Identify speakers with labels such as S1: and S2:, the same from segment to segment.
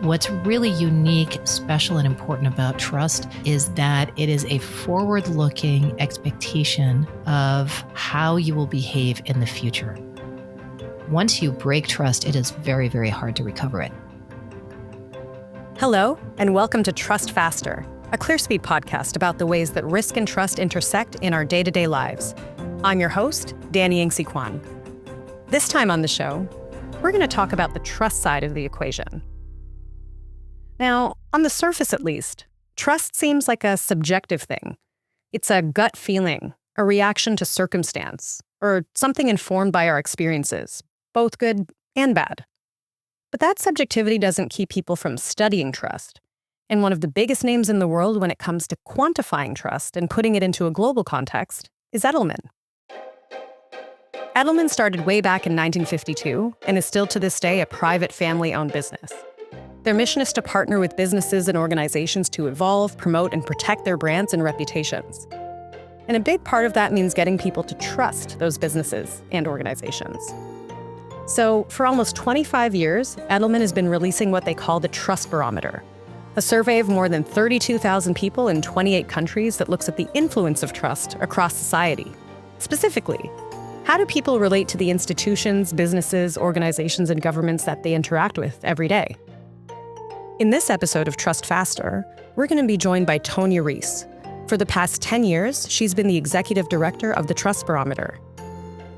S1: What's really unique, special, and important about trust is that it is a forward-looking expectation of how you will behave in the future. Once you break trust, it is very, very hard to recover it.
S2: Hello, and welcome to Trust Faster, a Clearspeed podcast about the ways that risk and trust intersect in our day-to-day lives. I'm your host, Danny Yingxi Kwan. This time on the show, we're going to talk about the trust side of the equation. Now, on the surface at least, trust seems like a subjective thing. It's a gut feeling, a reaction to circumstance, or something informed by our experiences, both good and bad. But that subjectivity doesn't keep people from studying trust. And one of the biggest names in the world when it comes to quantifying trust and putting it into a global context is Edelman. Edelman started way back in 1952 and is still to this day a private family-owned business. Their mission is to partner with businesses and organizations to evolve, promote, and protect their brands and reputations. And a big part of that means getting people to trust those businesses and organizations. So for almost 25 years, Edelman has been releasing what they call the Trust Barometer, a survey of more than 32,000 people in 28 countries that looks at the influence of trust across society. Specifically, how do people relate to the institutions, businesses, organizations, and governments that they interact with every day? In this episode of Trust Faster, we're going to be joined by Tonia Ries. For the past 10 years, she's been the executive director of the Trust Barometer.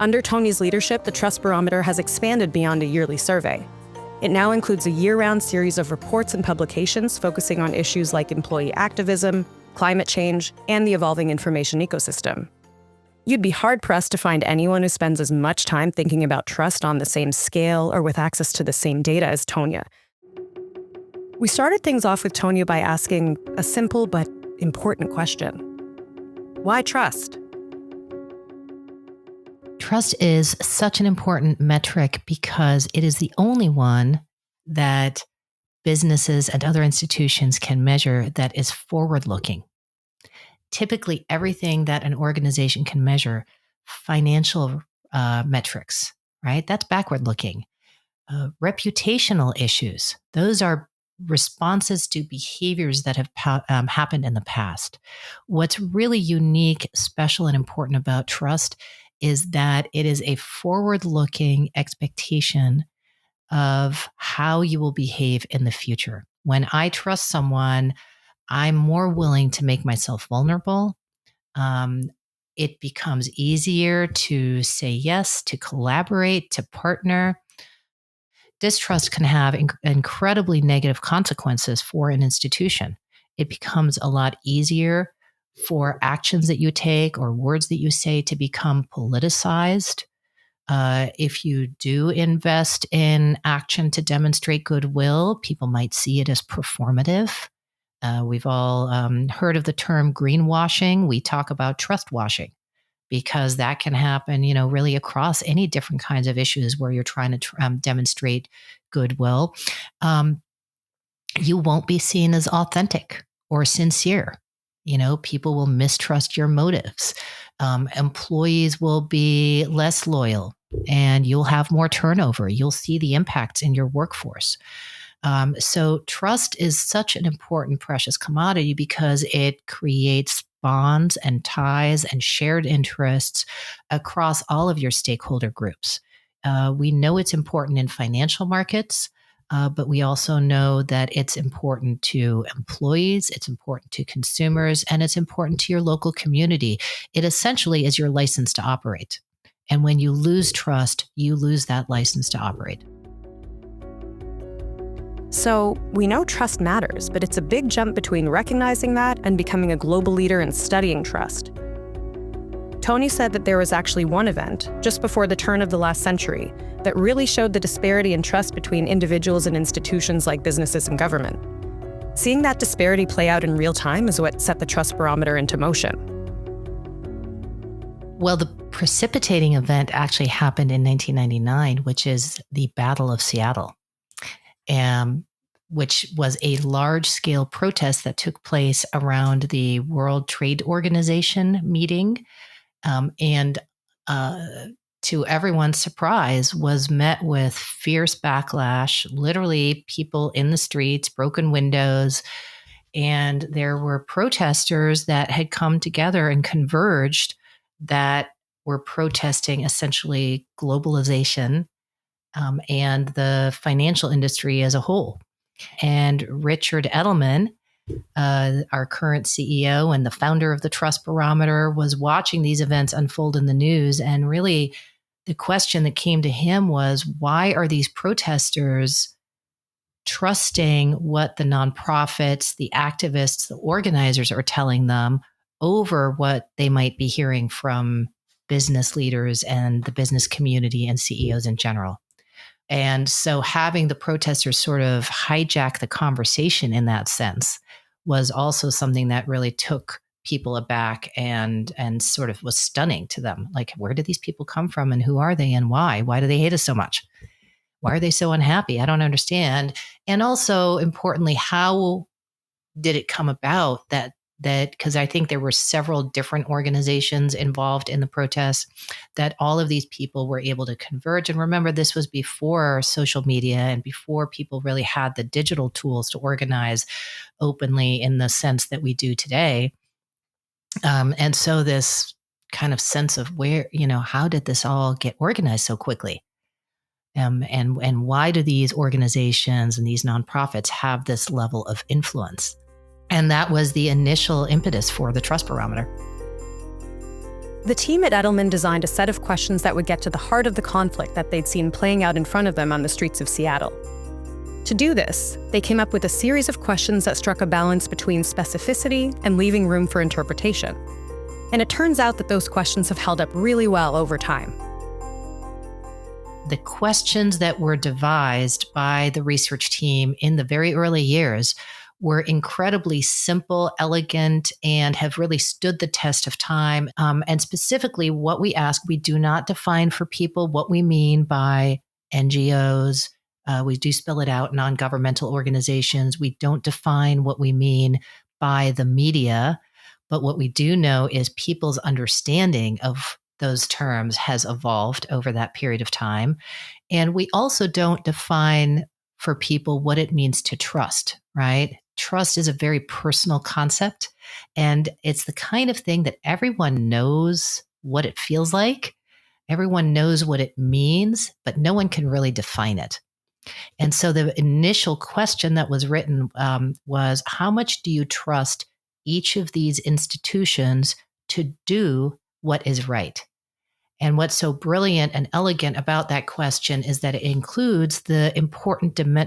S2: Under Tonia's leadership, the Trust Barometer has expanded beyond a yearly survey. It now includes a year-round series of reports and publications focusing on issues like employee activism, climate change, and the evolving information ecosystem. You'd be hard-pressed to find anyone who spends as much time thinking about trust on the same scale or with access to the same data as Tonia. We started things off with Tonia by asking a simple but important question. Why trust?
S1: Trust is such an important metric because it is the only one that businesses and other institutions can measure that is forward-looking. Typically, everything that an organization can measure, financial metrics, right? That's backward-looking. Reputational issues, those are responses to behaviors that have happened in the past. What's really unique, special, and important about trust is that it is a forward-looking expectation of how you will behave in the future. When I trust someone, I'm more willing to make myself vulnerable. It becomes easier to say yes, to collaborate, to partner. Distrust can have incredibly negative consequences for an institution. It becomes a lot easier for actions that you take or words that you say to become politicized. If you do invest in action to demonstrate goodwill, people might see it as performative. We've all heard of the term greenwashing. We talk about trust washing, because that can happen, really across any different kinds of issues where you're trying to demonstrate goodwill. You won't be seen as authentic or sincere. People will mistrust your motives. Employees will be less loyal, and you'll have more turnover. You'll see the impacts in your workforce. So trust is such an important, precious commodity because it creates bonds and ties and shared interests across all of your stakeholder groups. We know it's important in financial markets, but we also know that it's important to employees, it's important to consumers, and it's important to your local community. It essentially is your license to operate. And when you lose trust, you lose that license to operate.
S2: So we know trust matters, but it's a big jump between recognizing that and becoming a global leader in studying trust. Tonia said that there was actually one event, just before the turn of the last century, that really showed the disparity in trust between individuals and institutions like businesses and government. Seeing that disparity play out in real time is what set the Trust Barometer into motion.
S1: Well, the precipitating event actually happened in 1999, which is the Battle of Seattle. Which was a large-scale protest that took place around the World Trade Organization meeting. to everyone's surprise, was met with fierce backlash, literally people in the streets, broken windows. And there were protesters that had come together and converged that were protesting essentially globalization and the financial industry as a whole. And Richard Edelman, our current CEO and the founder of the Trust Barometer, was watching these events unfold in the news. And really, the question that came to him was, why are these protesters trusting what the nonprofits, the activists, the organizers are telling them over what they might be hearing from business leaders and the business community and CEOs in general? And so having the protesters sort of hijack the conversation in that sense was also something that really took people aback and sort of was stunning to them. Like, where did these people come from and who are they and why? Why do they hate us so much? Why are they so unhappy? I don't understand. And also, importantly, how did it come about that because I think there were several different organizations involved in the protests, that all of these people were able to converge. And remember, this was before social media and before people really had the digital tools to organize openly in the sense that we do today. And so this kind of sense of where, how did this all get organized so quickly? And why do these organizations and these nonprofits have this level of influence? And that was the initial impetus for the Trust Barometer.
S2: The team at Edelman designed a set of questions that would get to the heart of the conflict that they'd seen playing out in front of them on the streets of Seattle. To do this, they came up with a series of questions that struck a balance between specificity and leaving room for interpretation. And it turns out that those questions have held up really well over time.
S1: The questions that were devised by the research team in the very early years were incredibly simple, elegant, and have really stood the test of time. And specifically, what we ask, we do not define for people what we mean by NGOs. We do spell it out, non-governmental organizations. We don't define what we mean by the media. But what we do know is people's understanding of those terms has evolved over that period of time. And we also don't define for people what it means to trust, right? Trust is a very personal concept, and it's the kind of thing that everyone knows what it feels like. Everyone knows what it means, but no one can really define it. And so the initial question that was written was, how much do you trust each of these institutions to do what is right? And what's so brilliant and elegant about that question is that it includes the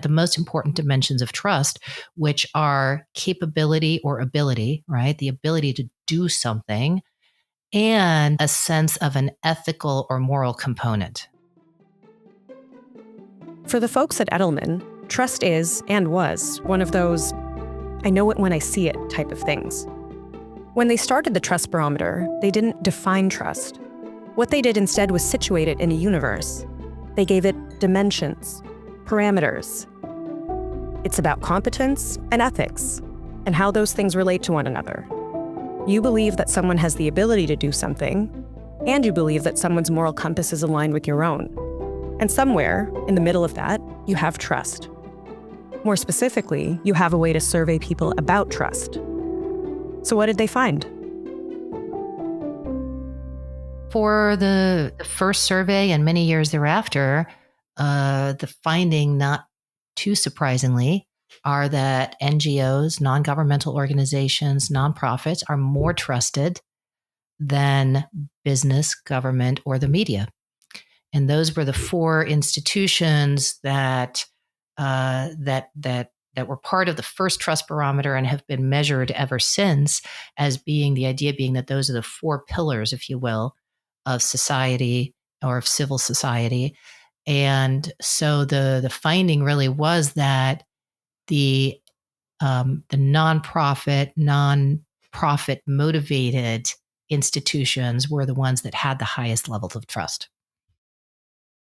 S1: most important dimensions of trust, which are capability or ability, right? The ability to do something, and a sense of an ethical or moral component.
S2: For the folks at Edelman, trust is, and was, one of those I know it when I see it type of things. When they started the Trust Barometer, they didn't define trust. What they did instead was situate it in a universe. They gave it dimensions, parameters. It's about competence and ethics, and how those things relate to one another. You believe that someone has the ability to do something, and you believe that someone's moral compass is aligned with your own. And somewhere, in the middle of that, you have trust. More specifically, you have a way to survey people about trust. So what did they find?
S1: For the first survey and many years thereafter, the finding, not too surprisingly, are that NGOs, non-governmental organizations, nonprofits are more trusted than business, government, or the media. And those were the four institutions that were part of the first Trust Barometer and have been measured ever since, as being the idea being that those are the four pillars, if you will, of society or of civil society. And so the finding really was that the nonprofit motivated institutions were the ones that had the highest levels of trust.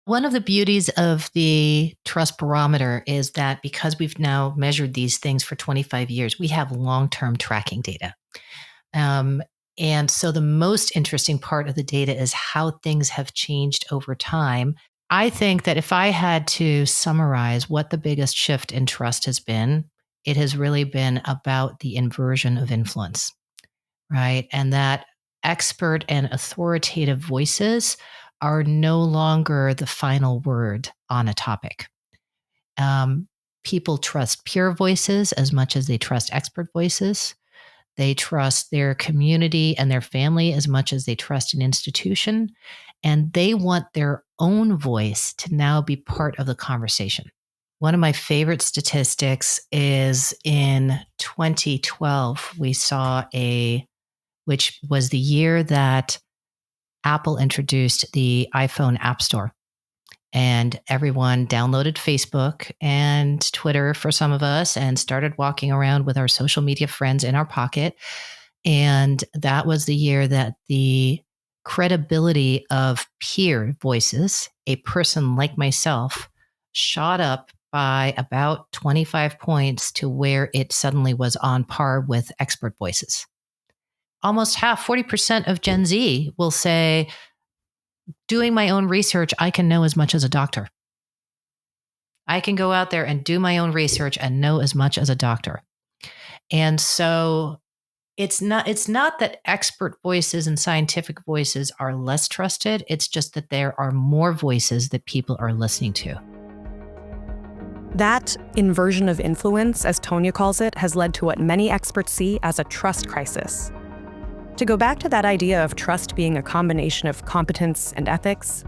S1: One of the beauties of the Trust Barometer is that because we've now measured these things for 25 years, we have long-term tracking data. And so the most interesting part of the data is how things have changed over time. I think that if I had to summarize what the biggest shift in trust has been, it has really been about the inversion of influence, right? And that expert and authoritative voices are no longer the final word on a topic. People trust peer voices as much as they trust expert voices. They trust their community and their family as much as they trust an institution. And they want their own voice to now be part of the conversation. One of my favorite statistics is in 2012, we saw which was the year that Apple introduced the iPhone App Store. And everyone downloaded Facebook and Twitter for some of us and started walking around with our social media friends in our pocket. And that was the year that the credibility of peer voices, a person like myself, shot up by about 25 points to where it suddenly was on par with expert voices. Almost half, 40% of Gen Z will say, doing my own research, I can know as much as a doctor. I can go out there and do my own research and know as much as a doctor. And so it's not that expert voices and scientific voices are less trusted. It's just that there are more voices that people are listening to.
S2: That inversion of influence, as Tonia calls it, has led to what many experts see as a trust crisis. To go back to that idea of trust being a combination of competence and ethics,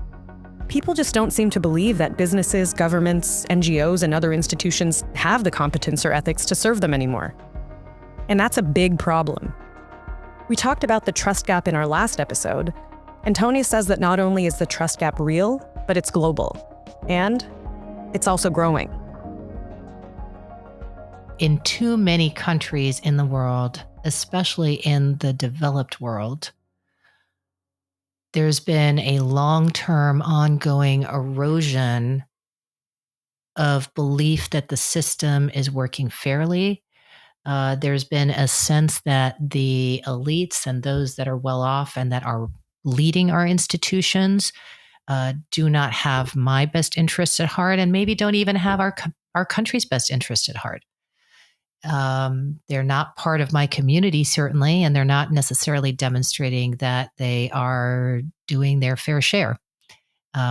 S2: people just don't seem to believe that businesses, governments, NGOs, and other institutions have the competence or ethics to serve them anymore. And that's a big problem. We talked about the trust gap in our last episode, and Tonia says that not only is the trust gap real, but it's global. And it's also growing.
S1: In too many countries in the world, especially in the developed world, there's been a long-term ongoing erosion of belief that the system is working fairly. There's been a sense that the elites and those that are well off and that are leading our institutions do not have my best interests at heart, and maybe don't even have our country's best interest at heart. They're not part of my community, certainly, and they're not necessarily demonstrating that they are doing their fair share,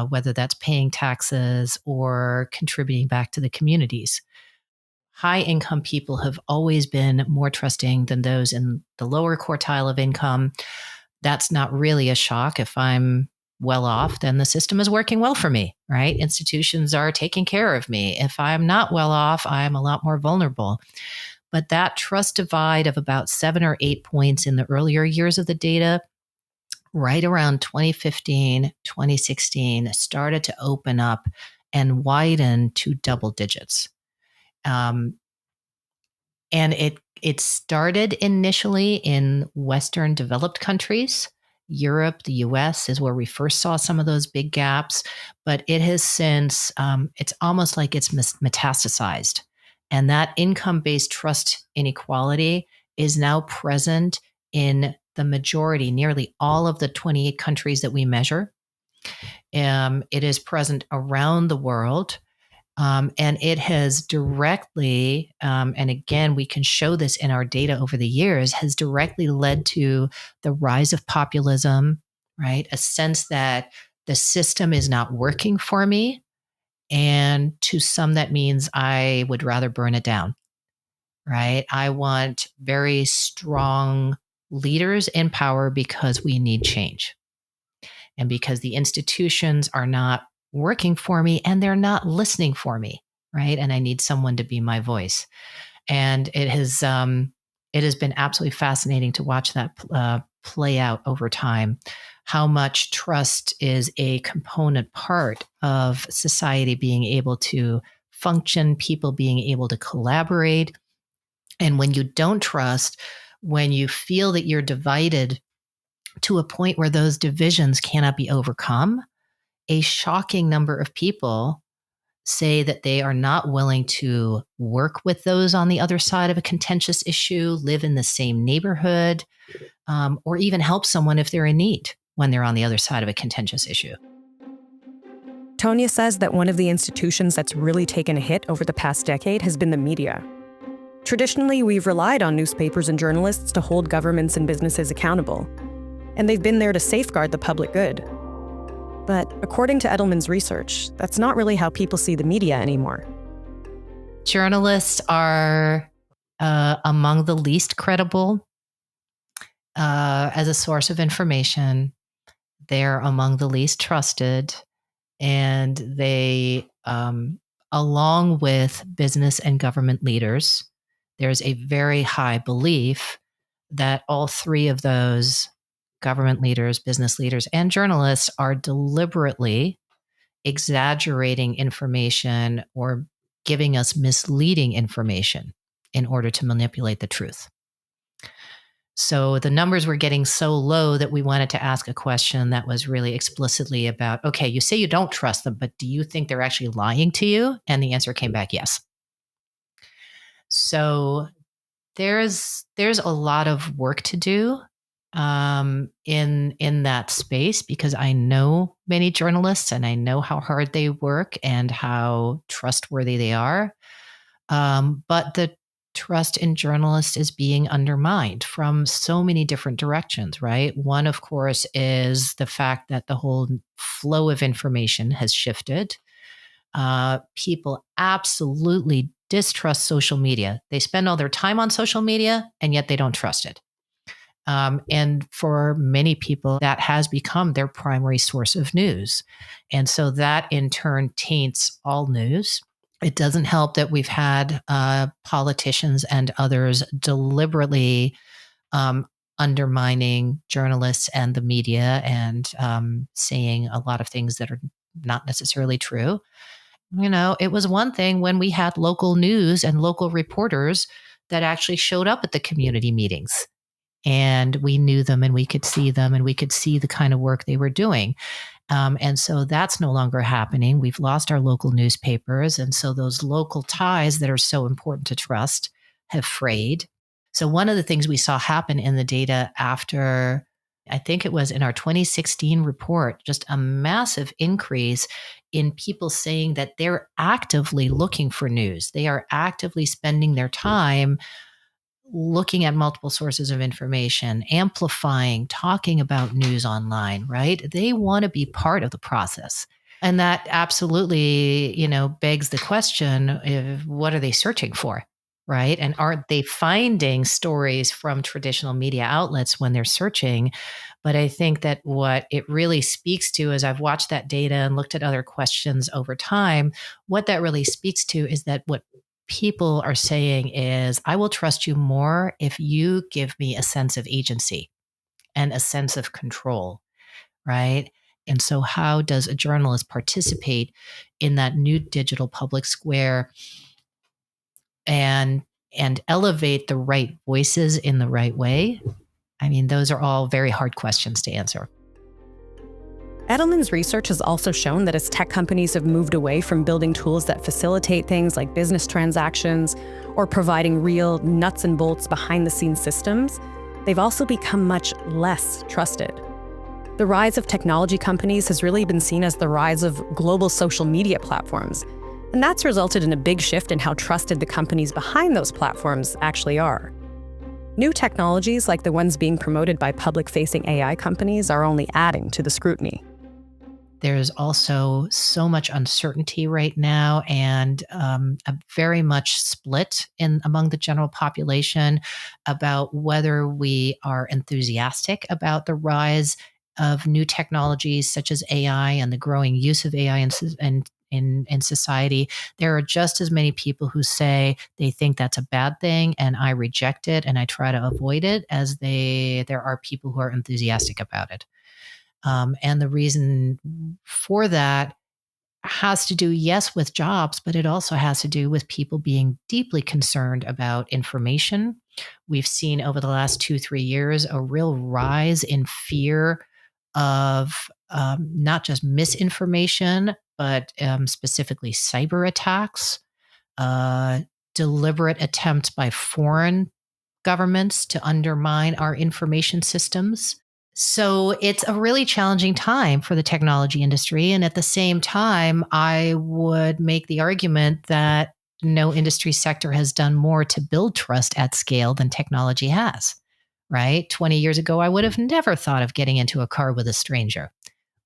S1: whether that's paying taxes or contributing back to the communities. High income people have always been more trusting than those in the lower quartile of income. That's not really a shock. If I'm well off, then the system is working well for me, right? Institutions are taking care of me. If I'm not well off, I'm a lot more vulnerable. But that trust divide of about 7 or 8 points in the earlier years of the data, right around 2015, 2016, started to open up and widen to double digits. And it started initially in Western developed countries. Europe, the US is where we first saw some of those big gaps, but it has since, it's almost like it's metastasized. And that income-based trust inequality is now present in the majority, nearly all of the 28 countries that we measure. It is present around the world. And it has directly, and again, we can show this in our data over the years, has directly led to the rise of populism, right? A sense that the system is not working for me. And to some, that means I would rather burn it down, right? I want very strong leaders in power because we need change. And because the institutions are not working for me and they're not listening for me, right? And I need someone to be my voice. And it has been absolutely fascinating to watch that play out over time. How much trust is a component part of society being able to function, people being able to collaborate. And when you don't trust, when you feel that you're divided to a point where those divisions cannot be overcome, a shocking number of people say that they are not willing to work with those on the other side of a contentious issue, live in the same neighborhood. or even help someone if they're in need when they're on the other side of a contentious issue.
S2: Tonia says that one of the institutions that's really taken a hit over the past decade has been the media. Traditionally, we've relied on newspapers and journalists to hold governments and businesses accountable, and they've been there to safeguard the public good. But according to Edelman's research, that's not really how people see the media anymore.
S1: Journalists are among the least credible as a source of information. They're among the least trusted, and they, along with business and government leaders, there's a very high belief that all three of those government leaders, business leaders, and journalists are deliberately exaggerating information or giving us misleading information in order to manipulate the truth. So the numbers were getting so low that we wanted to ask a question that was really explicitly about, okay, you say you don't trust them, but do you think they're actually lying to you? And the answer came back, yes. So there's a lot of work to do in that space, because I know many journalists and I know how hard they work and how trustworthy they are. But the trust in journalists is being undermined from so many different directions, right? One, of course, is the fact that the whole flow of information has shifted. People absolutely distrust social media. They spend all their time on social media, and yet they don't trust it. And for many people, that has become their primary source of news. And so that in turn taints all news. It doesn't help that we've had politicians and others deliberately undermining journalists and the media and saying a lot of things that are not necessarily true. You know, it was one thing when we had local news and local reporters that actually showed up at the community meetings. And we knew them and we could see them and we could see the kind of work they were doing. And so that's no longer happening. We've lost our local newspapers. And so those local ties that are so important to trust have frayed. So one of the things we saw happen in the data after, I think it was in our 2016 report, just a massive increase in people saying that they're actively looking for news. They are actively spending their time looking at multiple sources of information, amplifying, talking about news online, right? They want to be part of the process. And that absolutely, begs the question of what are they searching for, right? And aren't they finding stories from traditional media outlets when they're searching? But I think that what it really speaks to, as I've watched that data and looked at other questions over time, what that really speaks to is that what people are saying is, I will trust you more if you give me a sense of agency and a sense of control, right? And so how does a journalist participate in that new digital public square and elevate the right voices in the right way? I mean, those are all very hard questions to answer.
S2: Edelman's research has also shown that as tech companies have moved away from building tools that facilitate things like business transactions or providing real nuts and bolts behind-the-scenes systems, they've also become much less trusted. The rise of technology companies has really been seen as the rise of global social media platforms, and that's resulted in a big shift in how trusted the companies behind those platforms actually are. New technologies like the ones being promoted by public-facing AI companies are only adding to the scrutiny.
S1: There's also so much uncertainty right now, and a very much split among the general population about whether we are enthusiastic about the rise of new technologies such as AI and the growing use of AI in society. There are just as many people who say they think that's a bad thing and I reject it and I try to avoid it as there are people who are enthusiastic about it. And the reason for that has to do, yes, with jobs, but it also has to do with people being deeply concerned about information. We've seen over the last 2-3 years a real rise in fear of not just misinformation, but specifically cyber attacks, deliberate attempts by foreign governments to undermine our information systems. So it's a really challenging time for the technology industry. And at the same time, I would make the argument that no industry sector has done more to build trust at scale than technology has, right? 20 years ago, I would have never thought of getting into a car with a stranger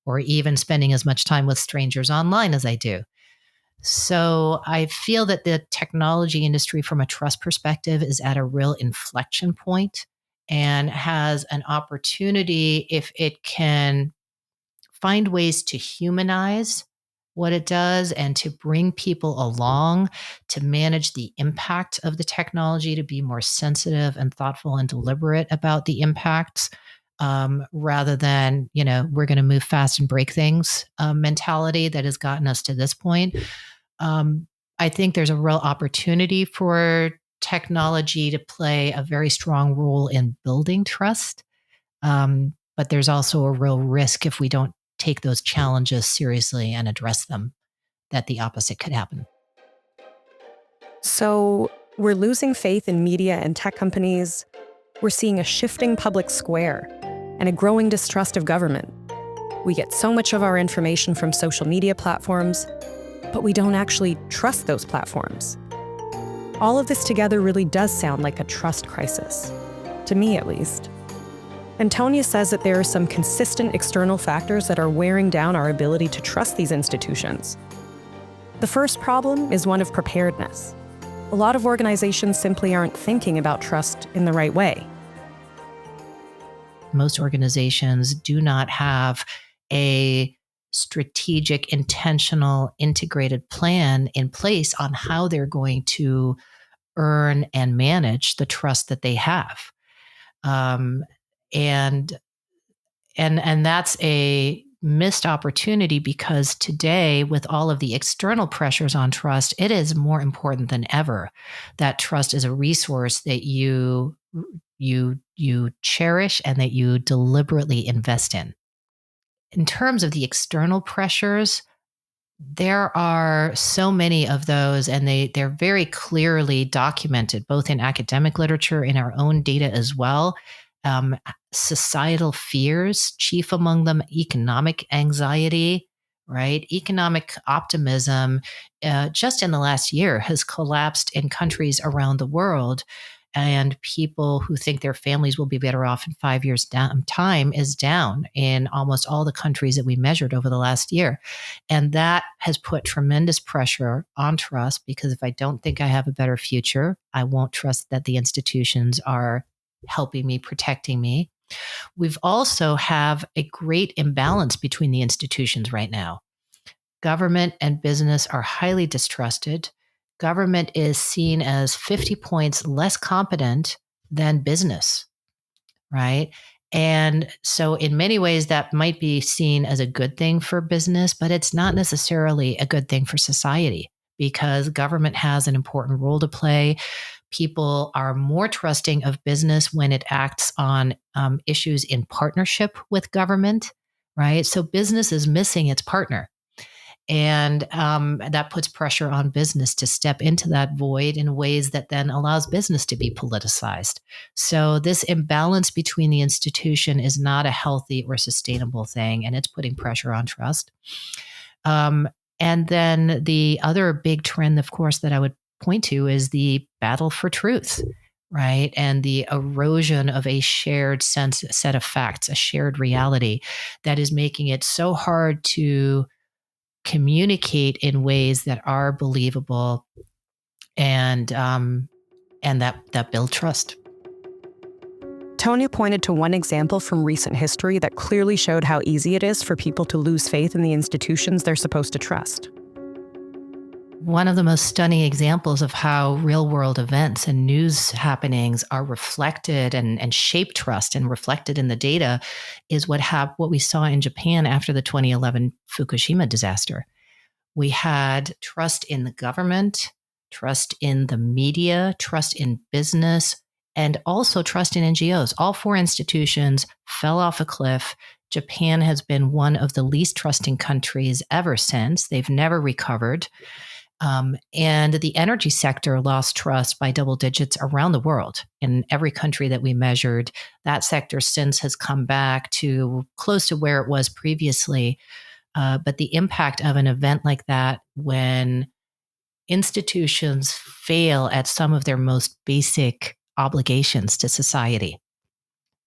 S1: or even spending as much time with strangers online as I do. So I feel that the technology industry, from a trust perspective, is at a real inflection point and has an opportunity, if it can find ways to humanize what it does and to bring people along, to manage the impact of the technology, to be more sensitive and thoughtful and deliberate about the impacts, rather than, we're going to move fast and break things mentality that has gotten us to this point. I think there's a real opportunity for technology to play a very strong role in building trust. But there's also a real risk, if we don't take those challenges seriously and address them, that the opposite could happen.
S2: So we're losing faith in media and tech companies. We're seeing a shifting public square and a growing distrust of government. We get so much of our information from social media platforms, but we don't actually trust those platforms. All of this together really does sound like a trust crisis, to me at least. And Tonia says that there are some consistent external factors that are wearing down our ability to trust these institutions. The first problem is one of preparedness. A lot of organizations simply aren't thinking about trust in the right way.
S1: Most organizations do not have a strategic, intentional, integrated plan in place on how they're going to earn and manage the trust that they have. And that's a missed opportunity, because today, with all of the external pressures on trust, it is more important than ever that trust is a resource that you cherish and that you deliberately invest in. In terms of the external pressures, there are so many of those, and they're very clearly documented, both in academic literature, in our own data as well. Societal fears, chief among them, economic anxiety, right? Economic optimism, just in the last year, has collapsed in countries around the world. And people who think their families will be better off in 5 years' time is down in almost all the countries that we measured over the last year. And that has put tremendous pressure on trust, because if I don't think I have a better future, I won't trust that the institutions are helping me, protecting me. We've also have a great imbalance between the institutions right now. Government and business are highly distrusted. Government is seen as 50 points less competent than business, right? And so in many ways, that might be seen as a good thing for business, but it's not necessarily a good thing for society, because government has an important role to play. People are more trusting of business when it acts on issues in partnership with government, right? So business is missing its partner. And that puts pressure on business to step into that void in ways that then allows business to be politicized. So this imbalance between the institution is not a healthy or sustainable thing, and it's putting pressure on trust. And then the other big trend, of course, that I would point to is the battle for truth, right? And the erosion of a shared set of facts, a shared reality that is making it so hard to communicate in ways that are believable and that build trust.
S2: Tonia pointed to one example from recent history that clearly showed how easy it is for people to lose faith in the institutions they're supposed to trust.
S1: One of the most stunning examples of how real-world events and news happenings are reflected and shape trust and reflected in the data is what we saw in Japan after the 2011 Fukushima disaster. We had trust in the government, trust in the media, trust in business, and also trust in NGOs. All four institutions fell off a cliff. Japan has been one of the least trusting countries ever since. They've never recovered. And the energy sector lost trust by double digits around the world. In every country that we measured, that sector since has come back to close to where it was previously. But the impact of an event like that, when institutions fail at some of their most basic obligations to society,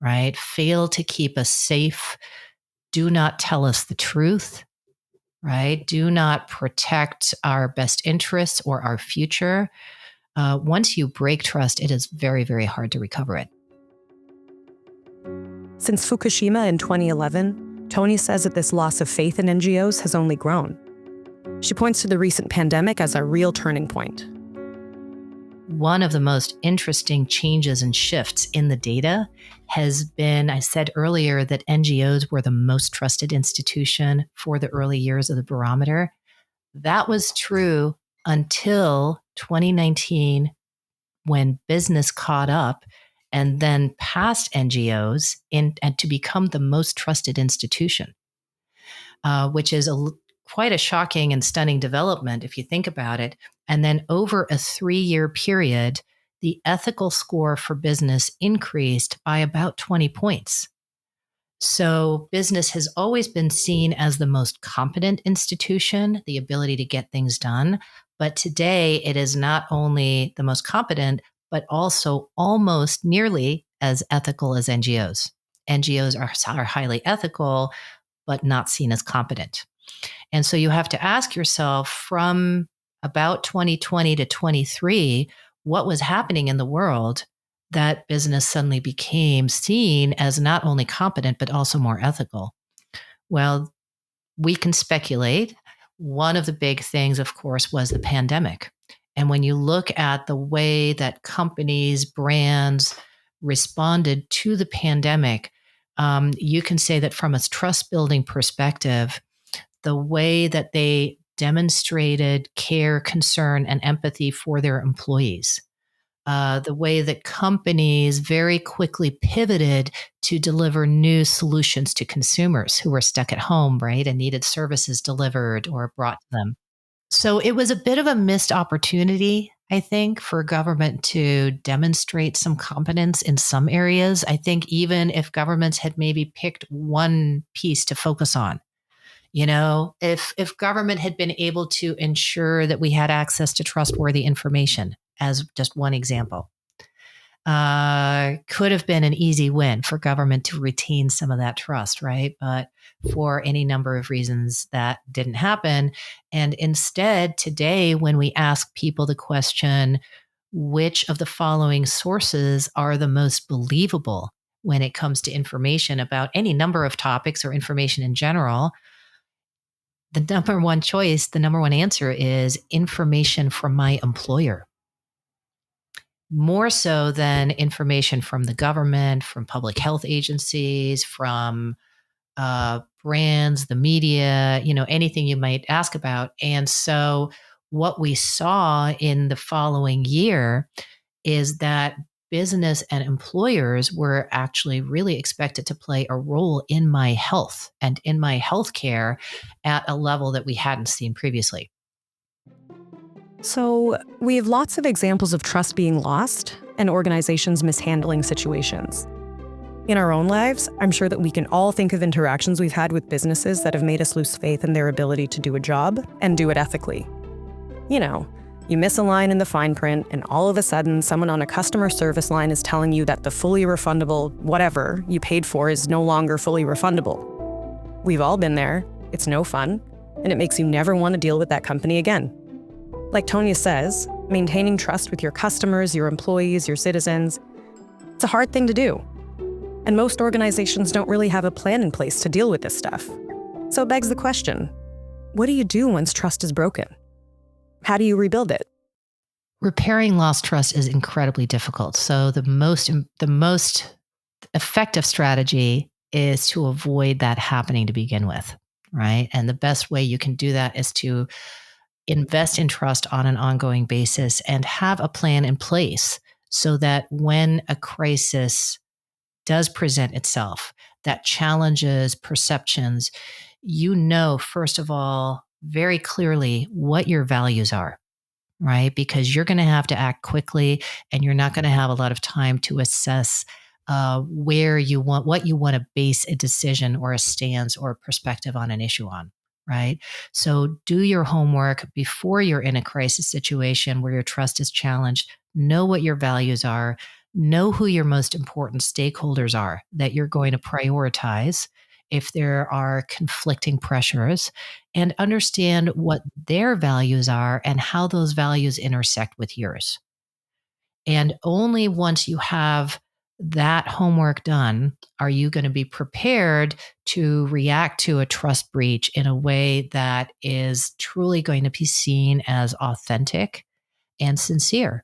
S1: right? Fail to keep us safe, do not tell us the truth, right? Do not protect our best interests or our future. Once you break trust, it is very, very hard to recover it.
S2: Since Fukushima in 2011, Tonia says that this loss of faith in NGOs has only grown. She points to the recent pandemic as a real turning point.
S1: One of the most interesting changes and shifts in the data has been, I said earlier that NGOs were the most trusted institution for the early years of the barometer. That was true until 2019, when business caught up and then passed NGOs and to become the most trusted institution, which is quite a shocking and stunning development if you think about it. And then over a 3-year period, the ethical score for business increased by about 20 points. So business has always been seen as the most competent institution, the ability to get things done. But today it is not only the most competent, but also almost nearly as ethical as NGOs. NGOs are highly ethical, but not seen as competent. And so you have to ask yourself, from about 2020 to 23, what was happening in the world that business suddenly became seen as not only competent, but also more ethical? Well, we can speculate. One of the big things, of course, was the pandemic. And when you look at the way that companies, brands responded to the pandemic, you can say that from a trust building perspective, the way that they demonstrated care, concern, and empathy for their employees, the way that companies very quickly pivoted to deliver new solutions to consumers who were stuck at home, right, and needed services delivered or brought to them. So it was a bit of a missed opportunity, I think, for government to demonstrate some competence in some areas. I think even if governments had maybe picked one piece to focus on, if government had been able to ensure that we had access to trustworthy information, as just one example, could have been an easy win for government to retain some of that trust, right? But for any number of reasons, that didn't happen. And instead, today, when we ask people the question, which of the following sources are the most believable when it comes to information about any number of topics or information in general, the number one choice, the number one answer is information from my employer. More so than information from the government, from public health agencies, from brands, the media, anything you might ask about. And so what we saw in the following year is that business and employers were actually really expected to play a role in my health and in my healthcare at a level that we hadn't seen previously.
S2: So, we have lots of examples of trust being lost and organizations mishandling situations. In our own lives, I'm sure that we can all think of interactions we've had with businesses that have made us lose faith in their ability to do a job and do it ethically. You miss a line in the fine print, and all of a sudden, someone on a customer service line is telling you that the fully refundable whatever you paid for is no longer fully refundable. We've all been there. It's no fun, and it makes you never want to deal with that company again. Like Tonia says, maintaining trust with your customers, your employees, your citizens, it's a hard thing to do. And most organizations don't really have a plan in place to deal with this stuff. So it begs the question, what do you do once trust is broken? How do you rebuild it?
S1: Repairing lost trust is incredibly difficult. So the most effective strategy is to avoid that happening to begin with, right? And the best way you can do that is to invest in trust on an ongoing basis and have a plan in place so that when a crisis does present itself that challenges perceptions, first of all, very clearly what your values are. right? Because you're going to have to act quickly and you're not going to have a lot of time to assess what you want to base a decision or a stance or a perspective on an issue on, right? So do your homework before you're in a crisis situation where your trust is challenged. Know what your values are. Know who your most important stakeholders are that you're going to prioritize if there are conflicting pressures, and understand what their values are and how those values intersect with yours. And only once you have that homework done are you going to be prepared to react to a trust breach in a way that is truly going to be seen as authentic and sincere.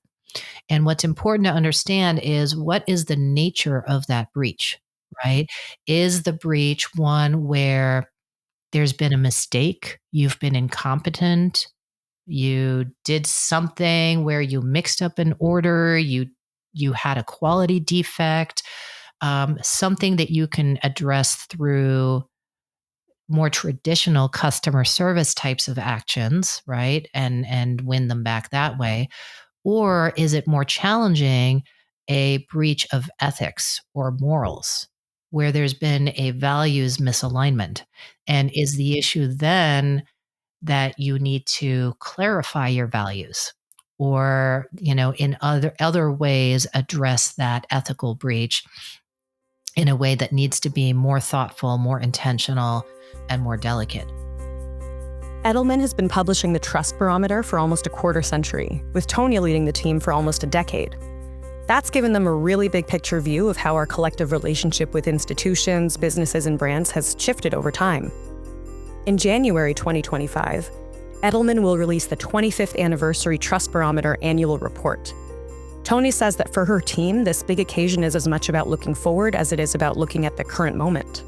S1: And what's important to understand is, what is the nature of that breach, right? Is the breach one where there's been a mistake, you've been incompetent, you did something where you mixed up an order, you had a quality defect, something that you can address through more traditional customer service types of actions, right? And win them back that way. Or is it more challenging, a breach of ethics or morals, where there's been a values misalignment? And is the issue then that you need to clarify your values, or, in other ways address that ethical breach in a way that needs to be more thoughtful, more intentional, and more delicate?
S2: Edelman has been publishing the Trust Barometer for almost a quarter century, with Tonia leading the team for almost a decade. That's given them a really big picture view of how our collective relationship with institutions, businesses, and brands has shifted over time. In January 2025, Edelman will release the 25th anniversary Trust Barometer annual report. Tony says that for her team, this big occasion is as much about looking forward as it is about looking at the current moment.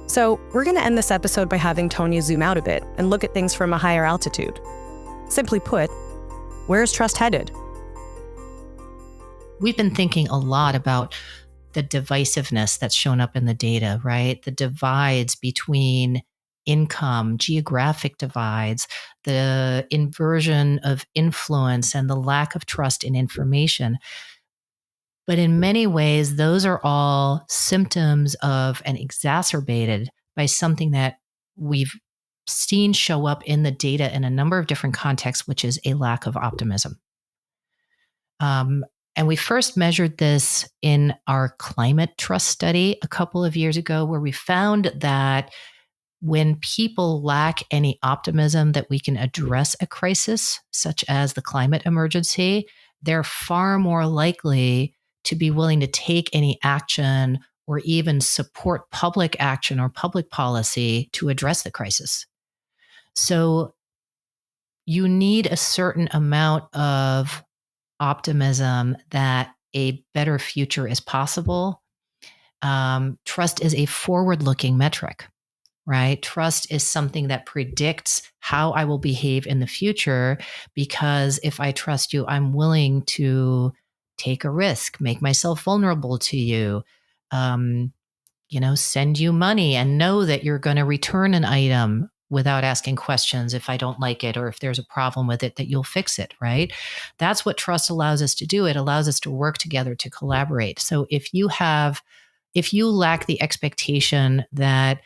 S2: So we're going to end this episode by having Tonia zoom out a bit and look at things from a higher altitude. Simply put, where's trust headed?
S1: We've been thinking a lot about the divisiveness that's shown up in the data, right? The divides between income, geographic divides, the inversion of influence, and the lack of trust in information. But in many ways, those are all symptoms of, and exacerbated by, something that we've seen show up in the data in a number of different contexts, which is a lack of optimism. And we first measured this in our climate trust study a couple of years ago, where we found that when people lack any optimism that we can address a crisis, such as the climate emergency, they're far more likely to be willing to take any action or even support public action or public policy to address the crisis. So you need a certain amount of optimism that a better future is possible. Trust is a forward-looking metric, right? Trust is something that predicts how I will behave in the future, because if I trust you, I'm willing to take a risk, make myself vulnerable to you, send you money and know that you're going to return an item without asking questions if I don't like it, or if there's a problem with it, that you'll fix it, right? That's what trust allows us to do. It allows us to work together, to collaborate. So if you lack the expectation that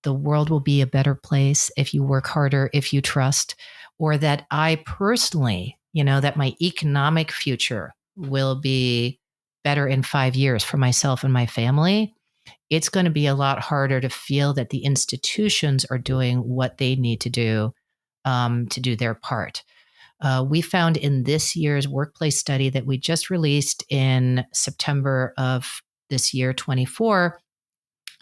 S1: the world will be a better place if you work harder, if you trust, or that I personally, that my economic future will be better in 5 years for myself and my family, it's going to be a lot harder to feel that the institutions are doing what they need to do their part. We found in this year's workplace study that we just released in September of this year, 24,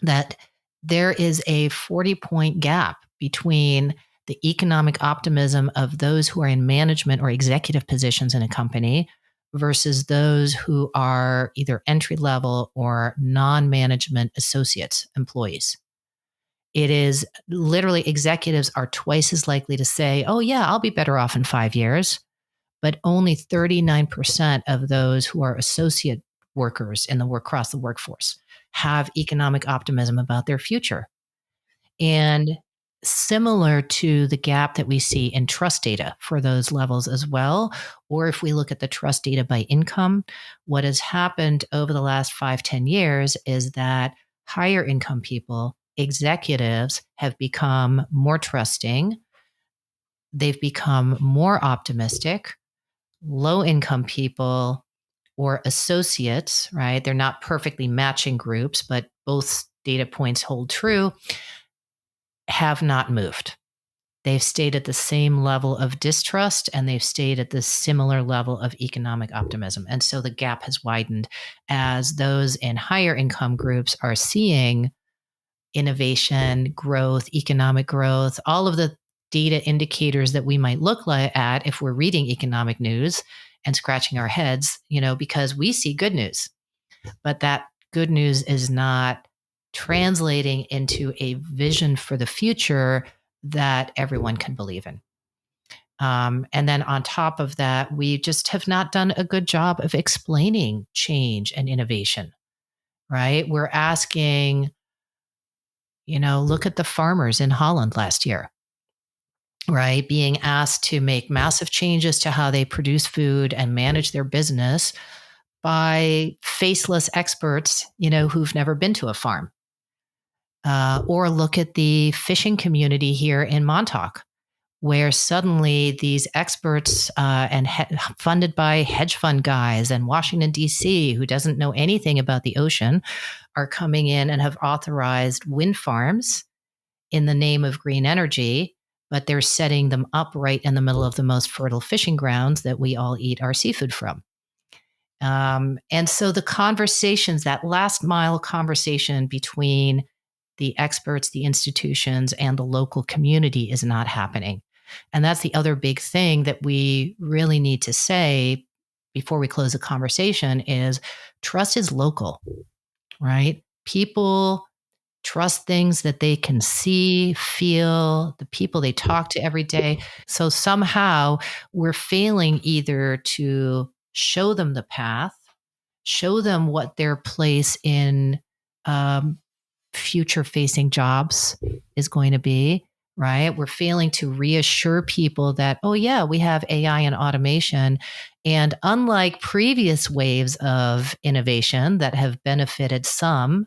S1: that there is a 40-point gap between the economic optimism of those who are in management or executive positions in a company versus those who are either entry level or non-management associates, employees. It is literally, executives are twice as likely to say, oh yeah, I'll be better off in 5 years. But only 39% of those who are associate workers across the workforce have economic optimism about their future. And similar to the gap that we see in trust data for those levels as well. Or if we look at the trust data by income, what has happened over the last 5-10 years is that higher income people, executives, have become more trusting. They've become more optimistic. Low income people or associates, right? They're not perfectly matching groups, but both data points hold true, have not moved. They've stayed at the same level of distrust and they've stayed at the similar level of economic optimism. And so the gap has widened as those in higher income groups are seeing innovation, growth, economic growth, all of the data indicators that we might look at if we're reading economic news and scratching our heads, because we see good news, but that good news is not translating into a vision for the future that everyone can believe in. And then on top of that, we just have not done a good job of explaining change and innovation, right? We're asking, look at the farmers in Holland last year, right? Being asked to make massive changes to how they produce food and manage their business by faceless experts, who've never been to a farm. Or look at the fishing community here in Montauk, where suddenly these experts funded by hedge fund guys in Washington, D.C., who doesn't know anything about the ocean, are coming in and have authorized wind farms in the name of green energy, but they're setting them up right in the middle of the most fertile fishing grounds that we all eat our seafood from. And so the conversations, that last mile conversation between the experts, the institutions, and the local community is not happening. And that's the other big thing that we really need to say before we close the conversation is trust is local, right? People trust things that they can see, feel, the people they talk to every day. So somehow we're failing either to show them the path, show them what their place in future facing jobs is going to be, right? We're failing to reassure people that, oh, yeah, we have AI and automation. And unlike previous waves of innovation that have benefited some,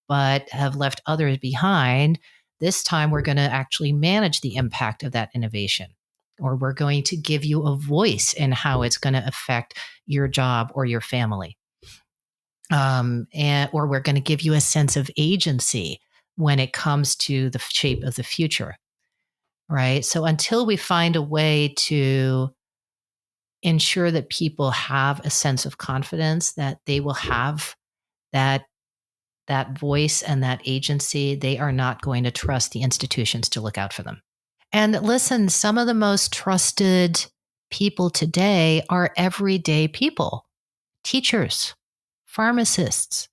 S1: but have left others behind, this time we're going to actually manage the impact of that innovation, or we're going to give you a voice in how it's going to affect your job or your family. Or we're going to give you a sense of agency when it comes to the shape of the future, right? So until we find a way to ensure that people have a sense of confidence that they will have that voice and that agency, they are not going to trust the institutions to look out for them. And listen, some of the most trusted people today are everyday people, teachers, pharmacists,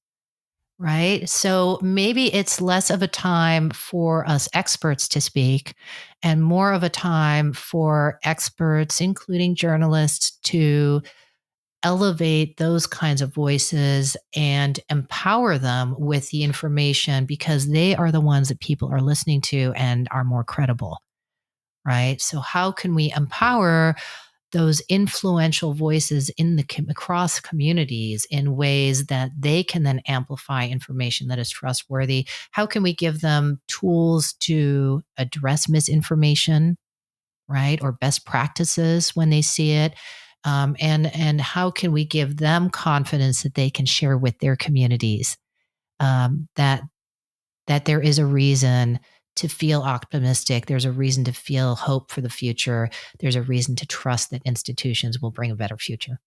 S1: right? So maybe it's less of a time for us experts to speak and more of a time for experts, including journalists, to elevate those kinds of voices and empower them with the information because they are the ones that people are listening to and are more credible, right? So how can we empower those influential voices across communities in ways that they can then amplify information that is trustworthy? How can we give them tools to address misinformation, right? Or best practices when they see it? And how can we give them confidence that they can share with their communities that there is a reason to feel optimistic. There's a reason to feel hope for the future. There's a reason to trust that institutions will bring a better future.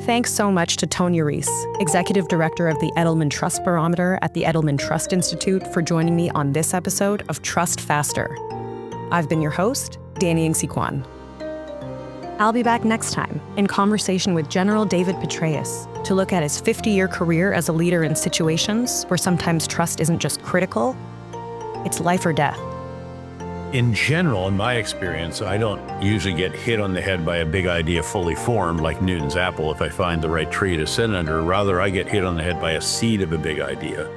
S2: Thanks so much to Tonia Ries, Executive Director of the Edelman Trust Barometer at the Edelman Trust Institute, for joining me on this episode of Trust Faster. I've been your host, Danny Ng-Si-Kwan. I'll be back next time in conversation with General David Petraeus to look at his 50-year career as a leader in situations where sometimes trust isn't just critical, it's life or death.
S3: In general, in my experience, I don't usually get hit on the head by a big idea fully formed like Newton's apple if I find the right tree to sit under. Rather, I get hit on the head by a seed of a big idea.